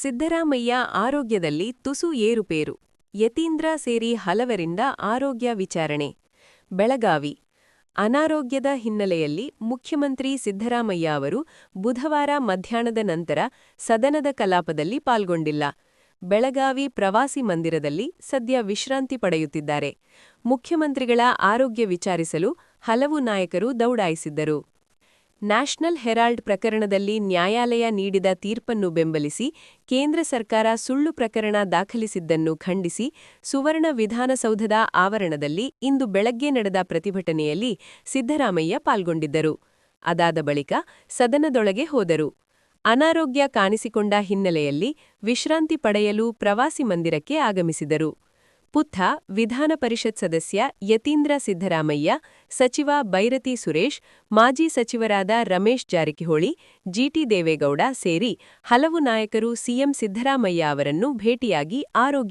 ಸಿದ್ದರಾಮಯ್ಯ ಆರೋಗ್ಯದಲ್ಲಿ ತುಸು ಏರುಪೇರು. ಯತೀಂದ್ರ ಸೇರಿ ಹಲವರಿಂದ ಆರೋಗ್ಯ ವಿಚಾರಣೆ. ಬೆಳಗಾವಿ. ಅನಾರೋಗ್ಯದ ಹಿನ್ನೆಲೆಯಲ್ಲಿ ಮುಖ್ಯಮಂತ್ರಿ ಸಿದ್ದರಾಮಯ್ಯ ಅವರು ಬುಧವಾರ ಮಧ್ಯಾಹ್ನದ ನಂತರ ಸದನದ ಕಲಾಪದಲ್ಲಿ ಪಾಲ್ಗೊಂಡಿಲ್ಲ. ಬೆಳಗಾವಿ ಪ್ರವಾಸಿ ಮಂದಿರದಲ್ಲಿ ಸದ್ಯ ವಿಶ್ರಾಂತಿ ಪಡೆಯುತ್ತಿದ್ದಾರೆ. ಮುಖ್ಯಮಂತ್ರಿಗಳ ಆರೋಗ್ಯ ವಿಚಾರಿಸಲು ಹಲವು ನಾಯಕರು ದೌಡಾಯಿಸಿದ್ದರು. ನ್ಯಾಷನಲ್ ಹೆರಾಲ್ಡ್ ಪ್ರಕರಣದಲ್ಲಿ ನ್ಯಾಯಾಲಯ ನೀಡಿದ ತೀರ್ಪನ್ನು ಬೆಂಬಲಿಸಿ ಕೇಂದ್ರ ಸರ್ಕಾರ ಸುಳ್ಳು ಪ್ರಕರಣ ದಾಖಲಿಸಿದ್ದನ್ನು ಖಂಡಿಸಿ ಸುವರ್ಣ ವಿಧಾನಸೌಧದ ಆವರಣದಲ್ಲಿ ಇಂದು ಬೆಳಗ್ಗೆ ನಡೆದ ಪ್ರತಿಭಟನೆಯಲ್ಲಿ ಸಿದ್ದರಾಮಯ್ಯ ಪಾಲ್ಗೊಂಡಿದ್ದರು. ಅದಾದ ಬಳಿಕ ಸದನದೊಳಗೆ ಹೋದರು. ಅನಾರೋಗ್ಯ ಕಾಣಿಸಿಕೊಂಡ ಹಿನ್ನೆಲೆಯಲ್ಲಿ ವಿಶ್ರಾಂತಿ ಪಡೆಯಲು ಪ್ರವಾಸಿ ಮಂದಿರಕ್ಕೆ ಆಗಮಿಸಿದರು. ಪುತ್ತ ವಿಧಾನ ಪರಿಷತ್ ಸದಸ್ಯ ಯತೀಂದ್ರ ಸಿದ್ದರಾಮಯ್ಯ, ಸಚಿವ ಬೈರತಿ ಸುರೇಶ್, ಮಾಜಿ ಸಚಿವರಾದ ರಮೇಶ್ ಜಾರಕಿಹೊಳಿ, ಜಿಟಿ ದೇವೇಗೌಡ ಸೇರಿ ಹಲವು ನಾಯಕರು ಸಿಎಂ ಸಿದ್ದರಾಮಯ್ಯ ಅವರನ್ನು ಭೇಟಿಯಾಗಿ ಆರೋಗ್ಯ